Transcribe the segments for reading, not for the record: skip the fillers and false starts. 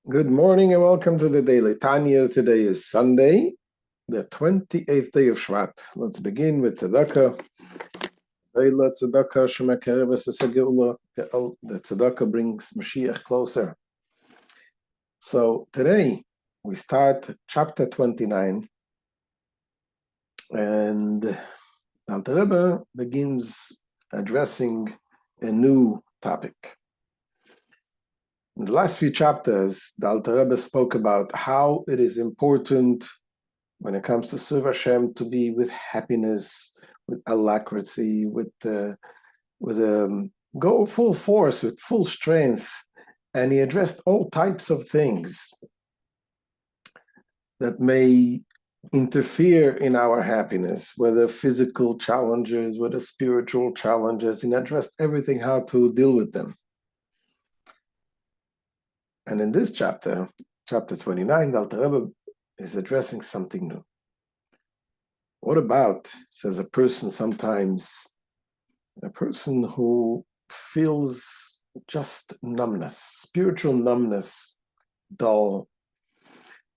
Good morning and welcome to the Daily Tanya. Today is Sunday, the 28th day of Shevat. Let's begin with tzedakah. The tzedakah brings Mashiach closer. So today we start chapter 29, and Alter Rebbe begins addressing a new topic. In the last few chapters, the Alter Rebbe spoke about how it is important when it comes to serve Hashem to be with happiness, with alacrity, go full force, with full strength. And he addressed all types of things that may interfere in our happiness, whether physical challenges, whether spiritual challenges, and addressed everything, how to deal with them. And in this chapter, chapter 29, the Alter Rebbe is addressing something new. What about, says a person who feels just numbness, spiritual numbness, dull.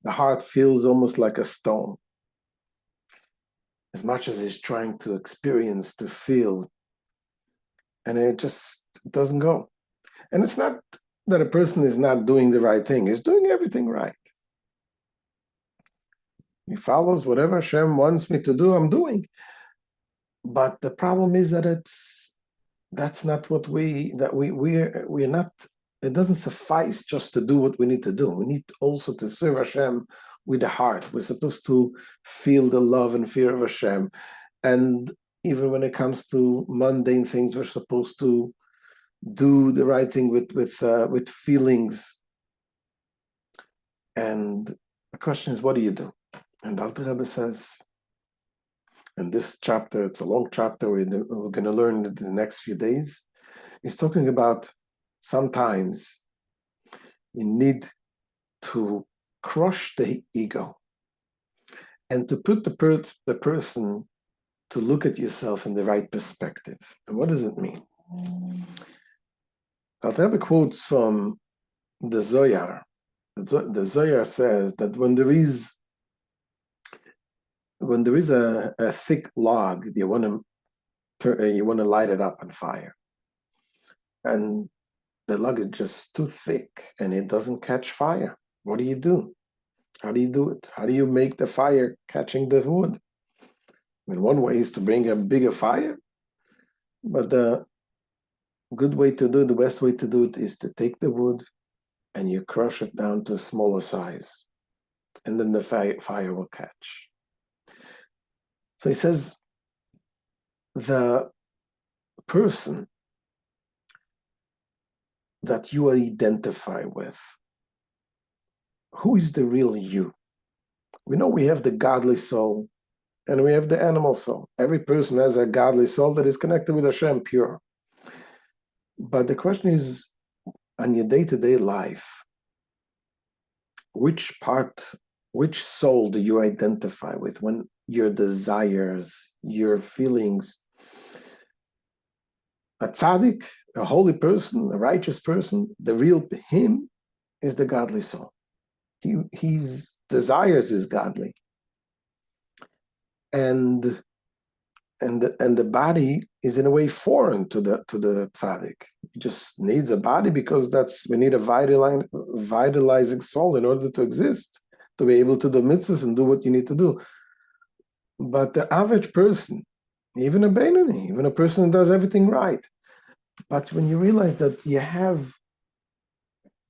The heart feels almost like a stone. As much as he's trying to experience, to feel, and it just doesn't go. And it's not that a person is not doing the right thing. He's doing everything right. He follows whatever Hashem wants me to do, I'm doing. But the problem is that that's not what we're not. It doesn't suffice just to do what we need to do. We need also to serve Hashem with the heart. We're supposed to feel the love and fear of Hashem. And even when it comes to mundane things, we're supposed to do the right thing with feelings. And the question is, what do you do? And Alter Rebbe says, in this chapter, it's a long chapter, we're going to learn in the next few days. He's talking about sometimes you need to crush the ego and to put the person to look at yourself in the right perspective. And what does it mean? Alter Rebbe quotes from the Zohar. The Zohar says that when there is a thick log, you want to light it up on fire, and the log is just too thick and it doesn't catch fire. What do you do? How do you do it? How do you make the fire catching the wood? I mean, one way is to bring a bigger fire, but the best way to do it is to take the wood and you crush it down to a smaller size, and then the fire will catch. So he says, the person that you identify with, who is the real you? We know we have the godly soul and we have the animal soul. Every person has a godly soul that is connected with Hashem, pure. But the question is, on your day-to-day life, which soul do you identify with? When your desires, your feelings. A tzaddik, a holy person, a righteous person, the real him is the godly soul. His desires is godly. And the body is in a way foreign to the tzaddik. He just needs a body because we need a vitalizing soul in order to exist, to be able to do mitzvahs and do what you need to do. But the average person, even a Beinoni, even a person who does everything right, but when you realize that you have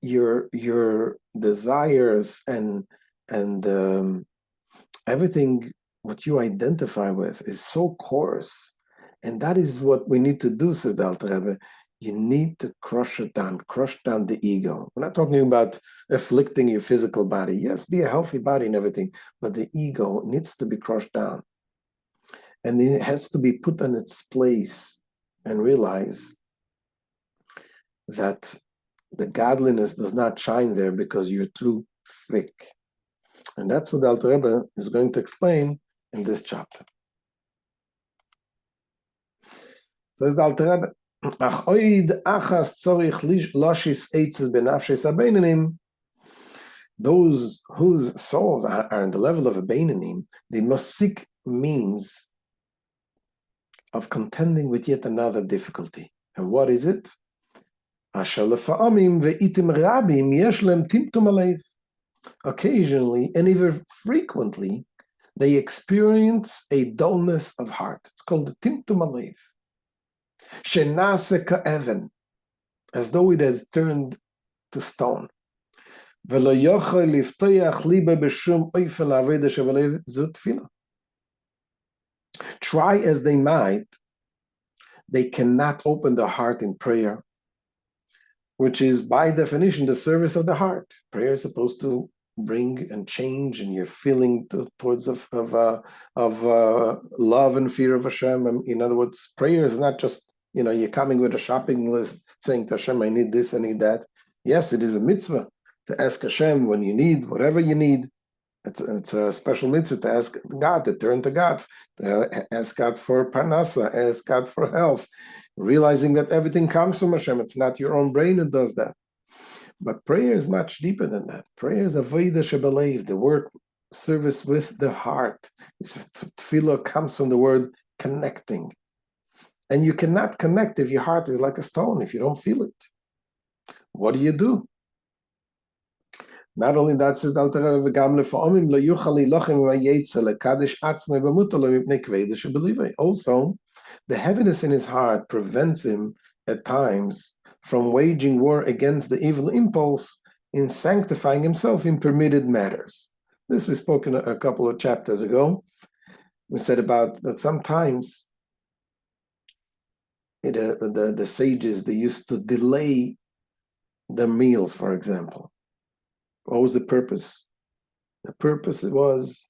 your desires and everything what you identify with is so coarse, and that is what we need to do, says the Alter Rebbe. You need to crush down the ego. We're not talking about afflicting your physical body. Yes, be a healthy body and everything, but the ego needs to be crushed down. And it has to be put in its place and realize that the godliness does not shine there because you're too thick. And that's what the Alter Rebbe is going to explain in this chapter. Says the Alter Rebbe, Ach oid achas tzorich loshis eitzes benafshes abeinenim those whose souls are in the level of a Beinanim, they must seek means of contending with yet another difficulty. And what is it? Occasionally, and even frequently, they experience a dullness of heart. It's called the timtum alev. Shenase ka'even, as though it has turned to stone. Try as they might, they cannot open the heart in prayer, which is by definition the service of the heart. Prayer is supposed to bring and change in your feeling towards of love and fear of Hashem. In other words, prayer is not just, you're coming with a shopping list saying to Hashem, I need this, I need that. Yes, it is a mitzvah to ask Hashem when you need, whatever you need. It's a special mitzvah to ask God, to turn to God, to ask God for parnasa, ask God for health, realizing that everything comes from Hashem. It's not your own brain that does that. But prayer is much deeper than that. Prayer is avodah shebalev, the work, service with the heart. Tefillah comes from the word connecting. And you cannot connect if your heart is like a stone, if you don't feel it. What do? Not only that, says also, the heaviness in his heart prevents him at times from waging war against the evil impulse in sanctifying himself in permitted matters. This we spoke in a couple of chapters ago. We said about that sometimes the sages, they used to delay the meals, for example. What was the purpose? The purpose was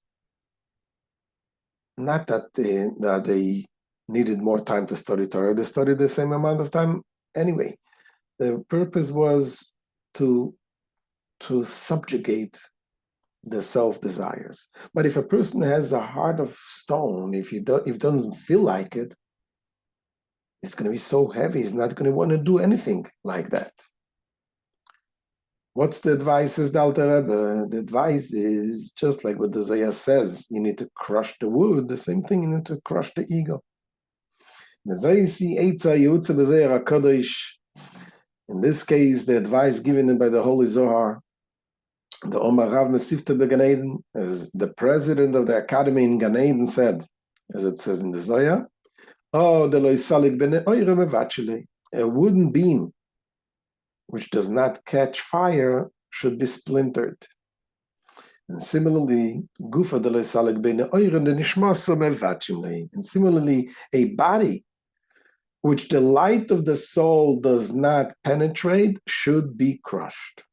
not that they needed more time to study Torah. They studied the same amount of time anyway. The purpose was to subjugate the self-desires. But if a person has a heart of stone, if he doesn't feel like it, it's going to be so heavy, he's not going to want to do anything like that. What's the advice, says the Alter Rebbe? The advice is just like what the Zohar says. You need to crush the wood. The same thing, you need to crush the ego. In this case, the advice given by the Holy Zohar, the Omar Rav Mesifta Began Eden, as the president of the academy in Gan Eden said, as it says in the Zohar, a wooden beam which does not catch fire should be splintered. And similarly, and similarly, a body which the light of the soul does not penetrate should be crushed.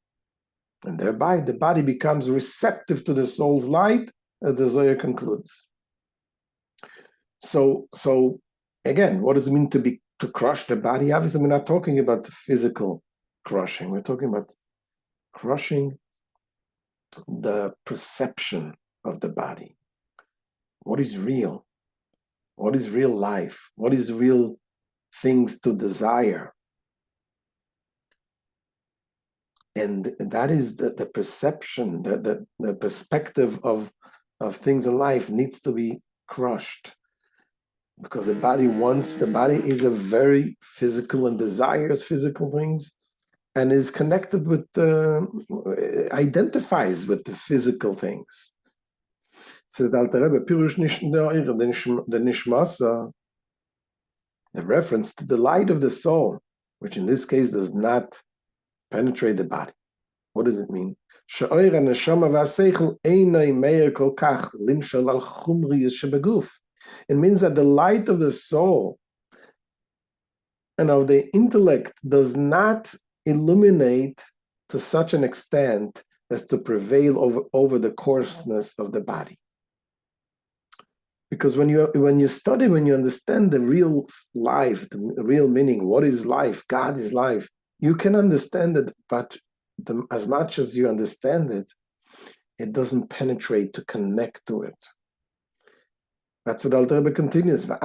And thereby the body becomes receptive to the soul's light, as the Zohar concludes. So again, what does it mean to crush the body? Obviously, we're not talking about the physical crushing. We're talking about crushing the perception of the body. What is real? What is real life? What is real things to desire? And that is the perception, the perspective of things in life needs to be crushed. Because the body is a very physical and desires physical things, and is connected with, identifies with the physical things. Says the Alter Rebbe, the nishmasa, the reference to the light of the soul, which in this case does not penetrate the body. What does it mean? It means that the light of the soul and of the intellect does not illuminate to such an extent as to prevail over the coarseness of the body. Because when you study, when you understand the real life, the real meaning, what is life, God is life, you can understand it, but as much as you understand it, it doesn't penetrate to connect to it. That's what Alter Rebbe continues. Thus,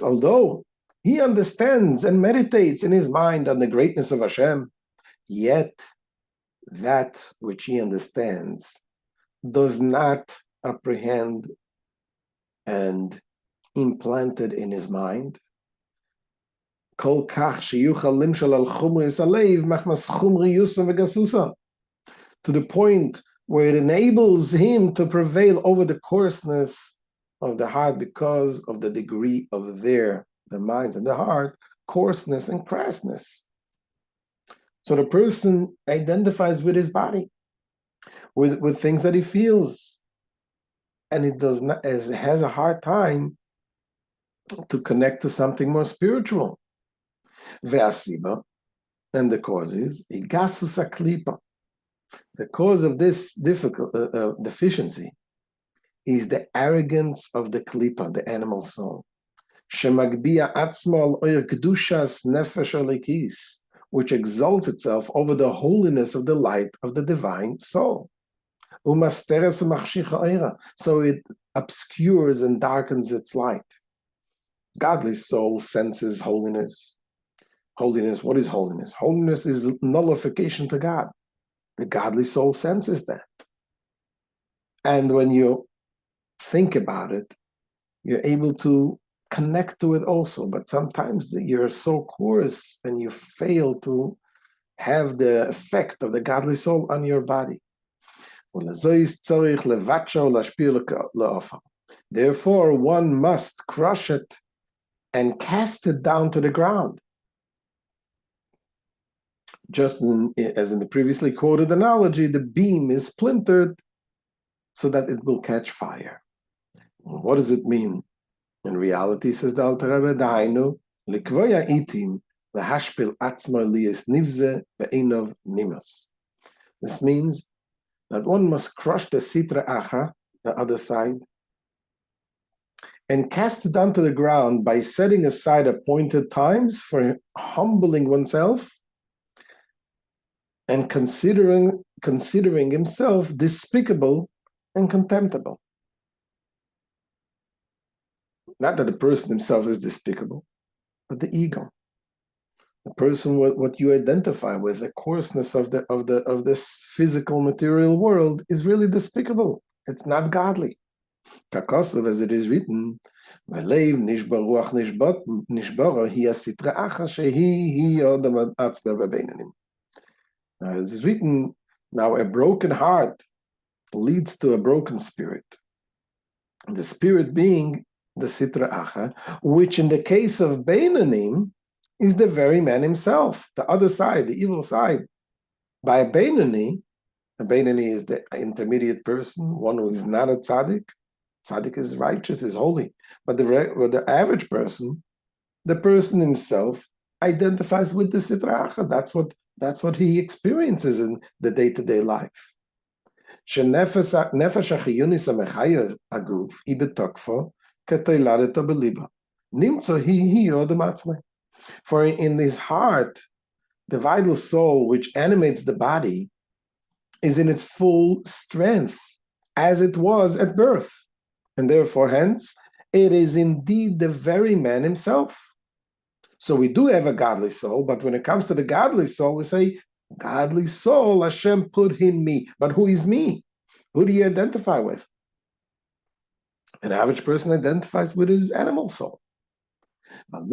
although He understands and meditates in his mind on the greatness of Hashem, yet that which he understands does not apprehend and implanted in his mind. To the point where it enables him to prevail over the coarseness of the heart because of the degree of the mind and the heart, coarseness and crassness. So the person identifies with his body, with things that he feels, and it does not, has a hard time to connect to something more spiritual. Ve'asiba, and the cause is igasus aklipa. The cause of this deficiency is the arrogance of the klipa, the animal soul. Shemagbia atzmo al oir kedushas nefesh alikis, which exalts itself over the holiness of the light of the divine soul. Umasteres machshicha oira, so it obscures and darkens its light. Godly soul senses holiness. Holiness, what is holiness? Holiness is nullification to God. The godly soul senses that. And when you think about it, you're able to connect to it also. But sometimes you're so coarse and you fail to have the effect of the godly soul on your body. Therefore, one must crush it and cast it down to the ground. Just as in the previously quoted analogy, the beam is splintered so that it will catch fire. What does it mean? In reality, says the Alter Rebbe, Dahainu, likvoya itim, lahashpil atzmo liyes nivze be'inov nimas. This means that one must crush the sitra acha, the other side, and cast it down to the ground by setting aside appointed times for humbling oneself and considering himself despicable and contemptible. Not that the person himself is despicable, but the ego. The person, what you identify with, the coarseness of this physical material world, is really despicable. It's not godly. Kakosov, as it is written, "V'leiv nishbar ruach nishbara hi asitra acha shehi odam atzma b'beinanim." As it's written, now a broken heart leads to a broken spirit. And the spirit being the sitra acha, which in the case of beinanim is the very man himself, the other side, the evil side. By a Beinani is the intermediate person, one who is not a tzaddik. Tzaddik is righteous, is holy. But the average person, the person himself identifies with the sitra acha. That's what he experiences in the day-to-day life. For in his heart, the vital soul which animates the body is in its full strength, as it was at birth. And therefore, hence, it is indeed the very man himself. So we do have a godly soul, but when it comes to the godly soul, we say, godly soul, Hashem put in me. But who is me? Who do you identify with? An average person identifies with his animal soul. With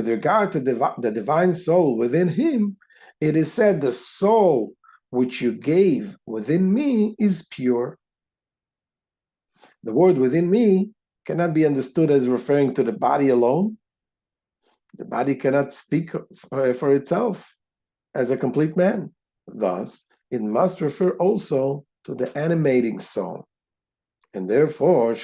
regard to the divine soul within him, it is said, the soul which you gave within me is pure. The word within me cannot be understood as referring to the body alone. The body cannot speak for itself as a complete man. Thus, it must refer also to the animating soul. And therefore, and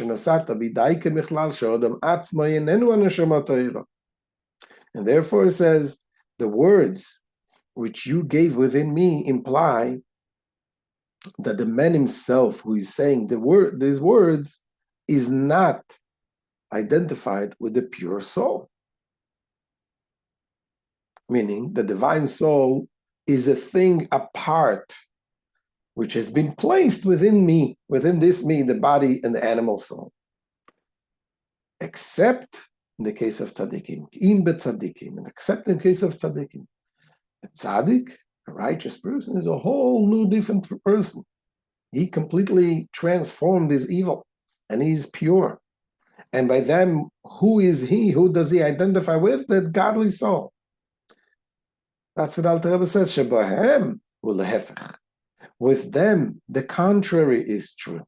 therefore it says, the words which you gave within me imply that the man himself who is saying these words is not identified with the pure soul. Meaning the divine soul is a thing apart which has been placed within me, within this me, the body and the animal soul. Except in the case of tzaddikim, and except in the case of tzaddikim. A tzaddik, a righteous person, is a whole new different person. He completely transformed his evil, and he's pure. And by them, who is he? Who does he identify with? That godly soul. That's what Alter Rebbe says, Shebahem ulehefech. With them, the contrary is true.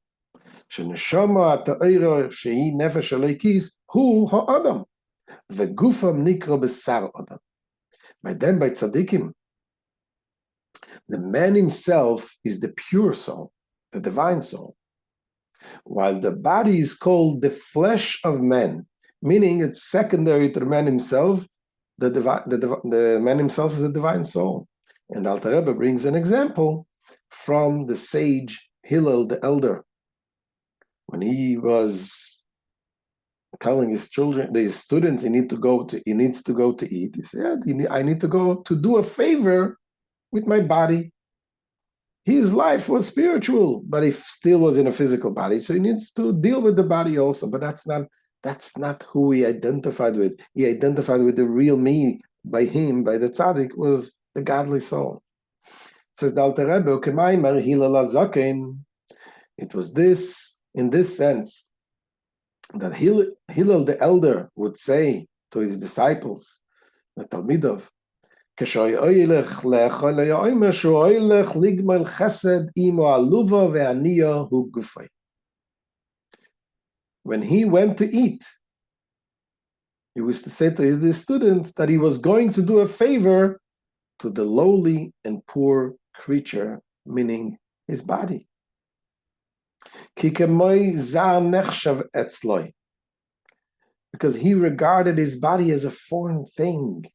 Sheneshama ha'ta'ira shehi nefesh aleikis hu ha'adam. V'gufam nikra b'sar adam. By them, by tzaddikim, the man himself is the pure soul, the divine soul, while the body is called the flesh of man, meaning it's secondary to the man himself. The man himself is the divine soul. And Alter Rebbe brings an example from the sage Hillel the elder. When he was telling his children, his students, he needs to go to eat. He said, I need to go to do a favor with my body. His life was spiritual, but he still was in a physical body, so he needs to deal with the body also. But that's not who he identified with. He identified with the real me. By him, by the tzaddik, was the godly soul. It says the Alter Rebbe, it was this, in this sense, that Hillel the elder would say to his disciples, the Talmidov, when he went to eat, he was to say to his students that he was going to do a favor to the lowly and poor creature, meaning his body. Because he regarded his body as a foreign thing.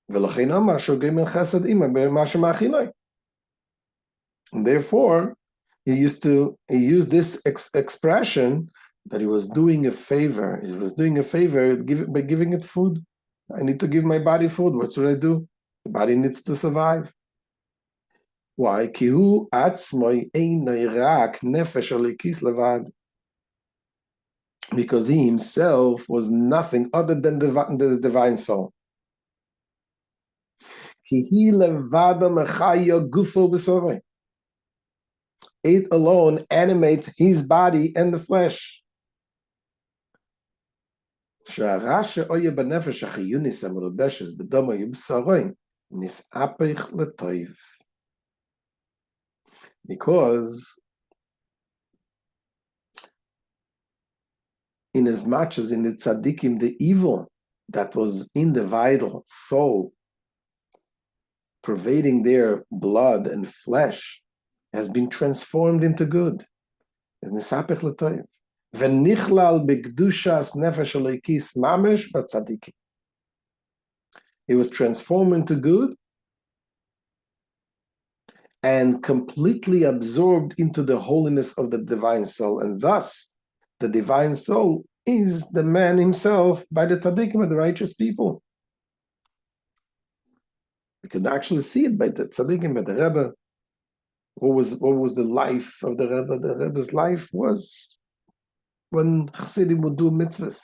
And therefore, he used this expression that he was doing a favor. He was doing a favor by giving it food. I need to give my body food. What should I do? The body needs to survive. Why? Because he himself was nothing other than the divine soul. It alone animates his body and the flesh. Because in as much as in the tzaddikim, the evil that was in the vital soul, pervading their blood and flesh, has been transformed into good. It was transformed into good and completely absorbed into the holiness of the divine soul. And thus, the divine soul is the man himself by the tzaddikim, and the righteous people. We can actually see it by the tzaddikim, by the Rebbe. What was the life of the Rebbe? The Rebbe's life was when Chassidim would do mitzvahs,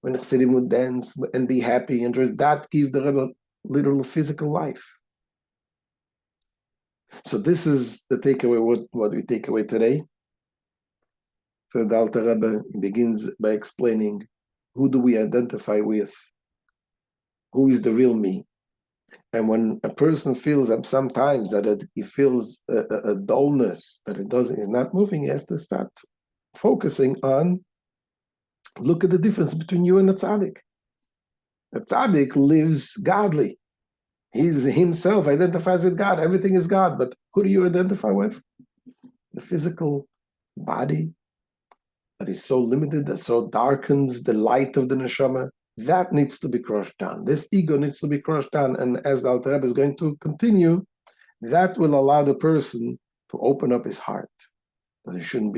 when Chassidim would dance and be happy, and that gave the Rebbe literal physical life. So this is the takeaway, what we take away today. So the Alter Rebbe begins by explaining, who do we identify with? Who is the real me? And when a person feels sometimes that he feels a dullness, that is not moving, he has to start focusing on, look at the difference between you and a tzaddik. A tzaddik lives godly. He himself identifies with God. Everything is God. But who do you identify with? The physical body that is so limited, that so darkens the light of the neshama. That needs to be crushed down. This ego needs to be crushed down. And as the Alter Rebbe is going to continue, that will allow the person to open up his heart. That it shouldn't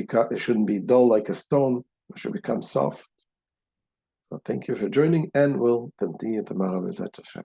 be dull like a stone. It should become soft. So thank you for joining, and we'll continue tomorrow with Hashem.